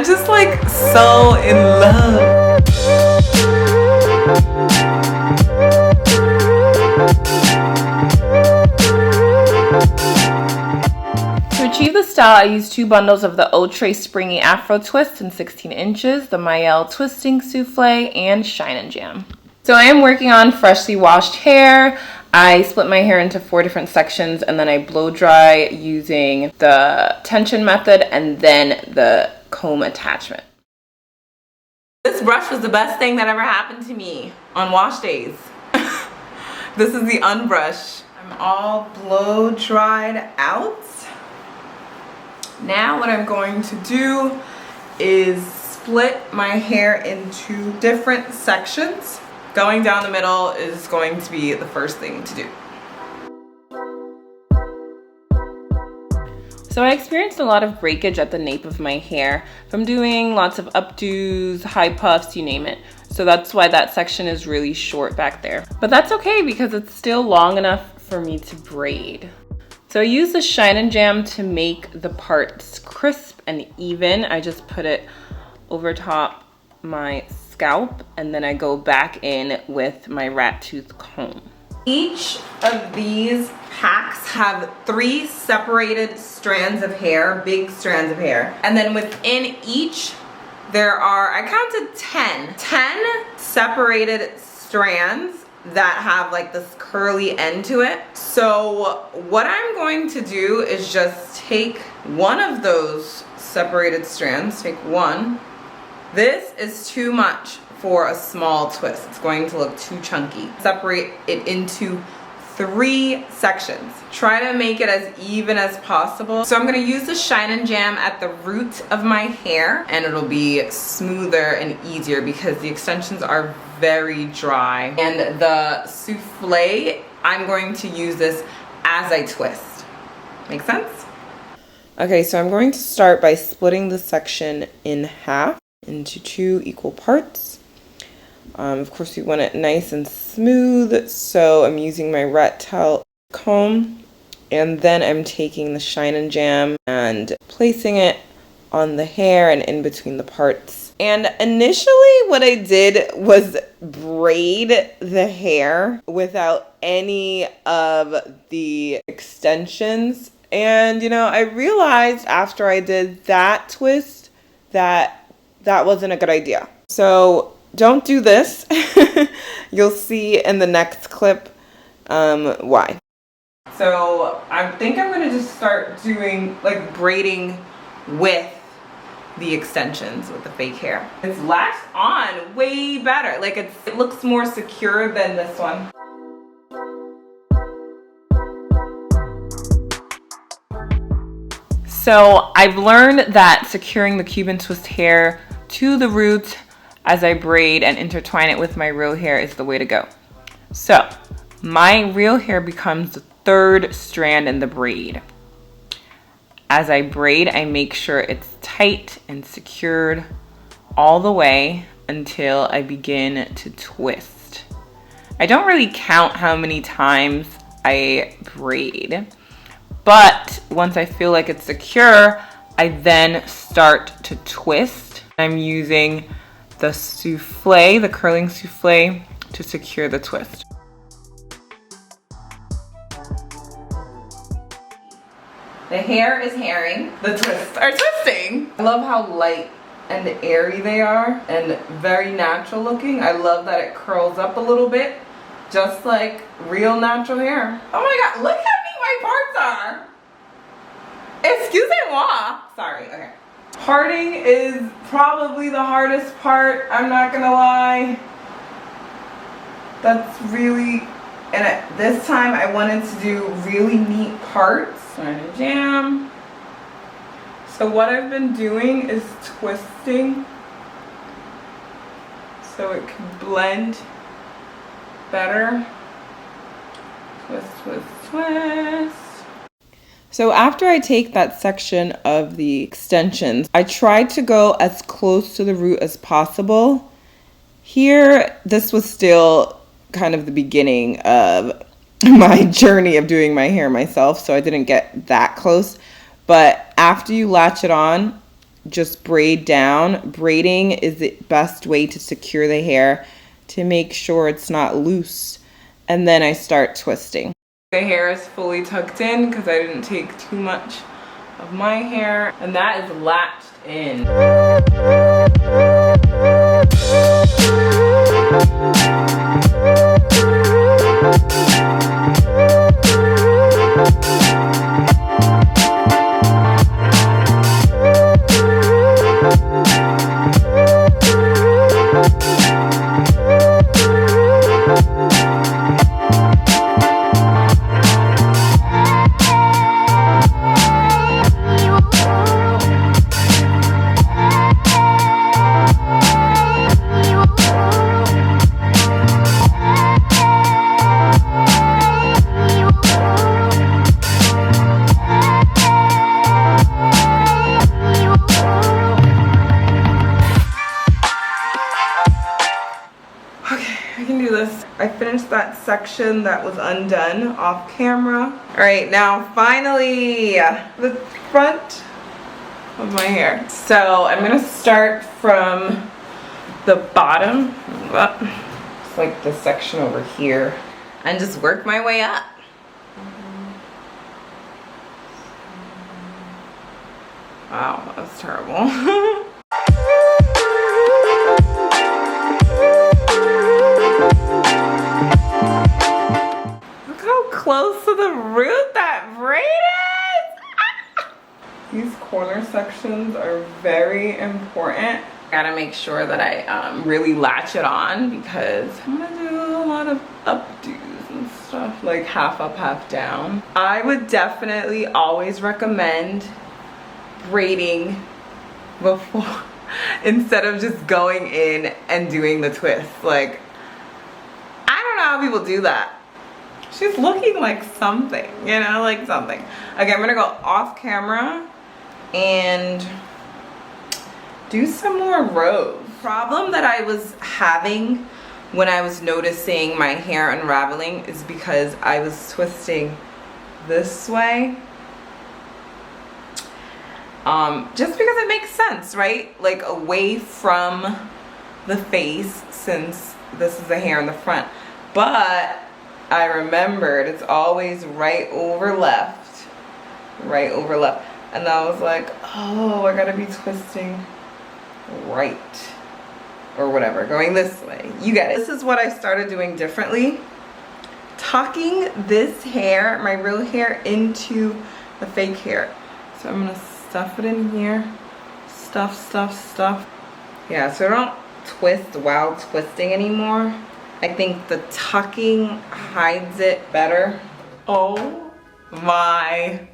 I'm just like so in love. To achieve the style, I used 2 bundles of the Outre Springy Afro Twist in 16 inches, the Maelle Twisting Souffle, and Shine and Jam. So I am working on freshly washed hair. I split my hair into 4 different sections and then I blow dry using the tension method and then the comb attachment. This brush was the best thing that ever happened to me on wash days. This is the unbrush. I'm all blow dried out. Now what I'm going to do is split my hair into different sections. Going down the middle is going to be the first thing to do. So I experienced a lot of breakage at the nape of my hair from doing lots of updos, high puffs, you name it. So that's why that section is really short back there. But that's okay because it's still long enough for me to braid. So I use the Shine and Jam to make the parts crisp and even. I just put it over top my scalp and then I go back in with my rat tooth comb. Each of these packs have 3 separated strands of hair, big strands of hair. And then within each, there are, I counted 10 separated strands that have like this curly end to it. So what I'm going to do is just take one of those separated strands, take one. This is too much for a small twist. It's going to look too chunky. Separate it into 3 sections. Try to make it as even as possible. So I'm gonna use the Shine and Jam at the root of my hair and it'll be smoother and easier because the extensions are very dry. And the souffle, I'm going to use this as I twist. Make sense? Okay, so I'm going to start by splitting the section in half into 2 equal parts. Of course, we want it nice and smooth, so I'm using my rat tail comb, and then I'm taking the Shine and Jam and placing it on the hair and in between the parts. And initially what I did was braid the hair without any of the extensions. And you know, I realized after I did that twist that that wasn't a good idea. So don't do this. You'll see in the next clip why. So I think I'm gonna just start doing like braiding with the extensions with the fake hair. It's latched on way better. Like it looks more secure than this one. So I've learned that securing the Cuban twist hair to the root as I braid and intertwine it with my real hair is the way to go. So my real hair becomes the 3rd strand in the braid. As I braid, I make sure it's tight and secured all the way until I begin to twist. I don't really count how many times I braid, but once I feel like it's secure, I then start to twist. I'm using the souffle, the curling souffle, to secure the twist. The hair is hairing, the twists are twisting. I love how light and airy they are and very natural looking. I love that it curls up a little bit, just like real natural hair. Oh my God, look how neat my parts are. Excusez-moi. Sorry, okay. Parting is probably the hardest part, I'm not gonna lie. That's really, and this time I wanted to do really neat parts. Shine and Jam. So what I've been doing is twisting so it can blend better. Twist, twist, twist. So after I take that section of the extensions, I try to go as close to the root as possible. Here, this was still kind of the beginning of my journey of doing my hair myself, so I didn't get that close. But after you latch it on, just braid down. Braiding is the best way to secure the hair to make sure it's not loose. And then I start twisting. The hair is fully tucked in because I didn't take too much of my hair, and that is latched in. I finished that section that was undone off camera. All right, now finally the front of my hair. So I'm gonna start from the bottom, it's like this section over here, and just work my way up. Wow, that was terrible. Close to the root that braid is. These corner sections are very important. Gotta make sure that I really latch it on because I'm gonna do a lot of updos and stuff, like half up, half down. I would definitely always recommend braiding before instead of just going in and doing the twist. Like, I don't know how people do that. She's looking like something, you know, like something. Okay, I'm gonna go off camera and do some more rows. Problem that I was having when I was noticing my hair unraveling is because I was twisting this way. Just because it makes sense, right? Like away from the face, since this is the hair in the front. But I remembered it's always right over left, right over left. And I was like, oh, I gotta be twisting right or whatever, going this way. You get it. This is what I started doing differently. Tucking this hair, my real hair, into the fake hair. So I'm gonna stuff it in here. Stuff, stuff, stuff. Yeah, so I don't twist while twisting anymore. I think the tucking hides it better. Oh my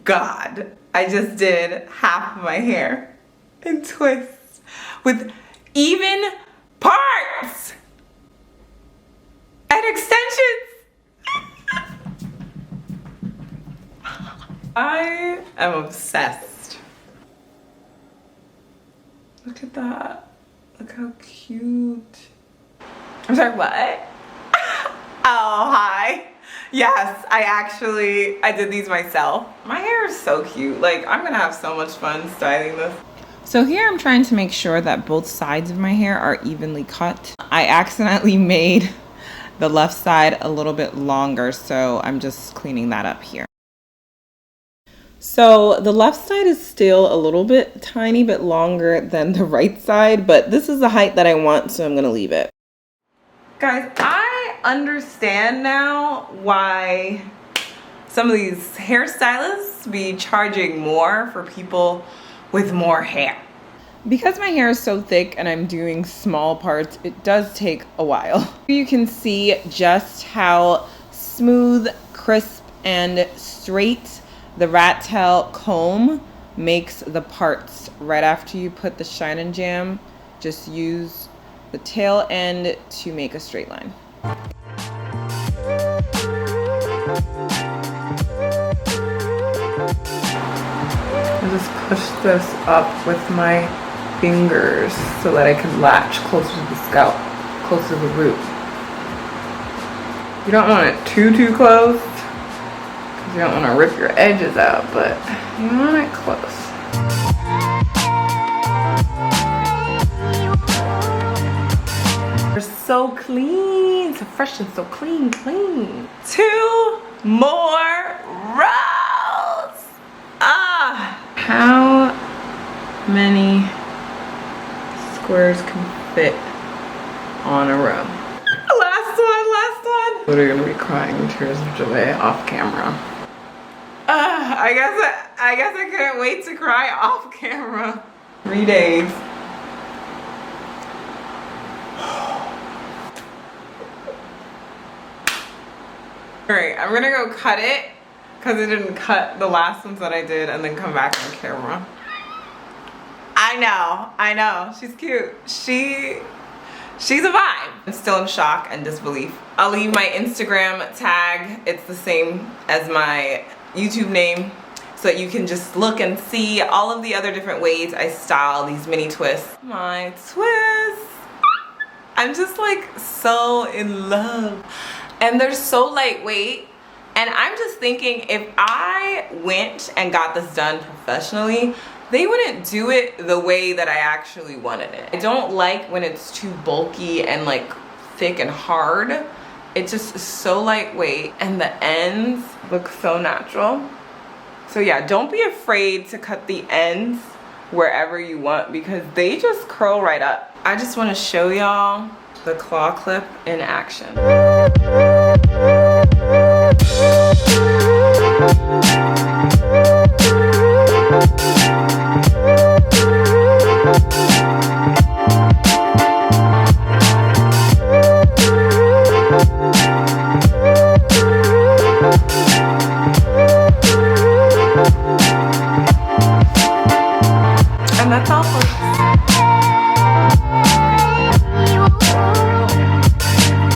God. I just did half of my hair in twists with even parts and extensions. I am obsessed. Look at that. Look how cute. I'm sorry, what? Oh, hi. Yes, I did these myself. My hair is so cute. Like, I'm gonna have so much fun styling this. So here I'm trying to make sure that both sides of my hair are evenly cut. I accidentally made the left side a little bit longer, so I'm just cleaning that up here. So the left side is still a little bit tiny bit longer than the right side, but this is the height that I want, so I'm gonna leave it. Guys, I understand now why some of these hairstylists be charging more for people with more hair. Because my hair is so thick and I'm doing small parts, it does take a while. You can see just how smooth, crisp, and straight the rat tail comb makes the parts. Right after you put the Shine and Jam, just use the tail end to make a straight line. I just push this up with my fingers so that I can latch closer to the scalp, closer to the root. You don't want it too close because you don't want to rip your edges out, but you want it close. so clean, so fresh and so clean. 2 more rows. How many squares can fit on a row? Last one. We're gonna be crying tears of joy off camera. I guess I couldn't wait to cry off camera. 3 days. Alright, I'm gonna go cut it because it didn't cut the last ones that I did and then come back on camera. I know, she's cute. She's a vibe. I'm still in shock and disbelief. I'll leave my Instagram tag. It's the same as my YouTube name, so that you can just look and see all of the other different ways I style these mini twists. My twists. I'm just like so in love. And they're so lightweight. And I'm just thinking, if I went and got this done professionally, they wouldn't do it the way that I actually wanted it. I don't like when it's too bulky and like thick and hard. It just is so lightweight and the ends look so natural. So yeah, don't be afraid to cut the ends wherever you want because they just curl right up. I just want to show y'all the claw clip in action. And that's all, folks.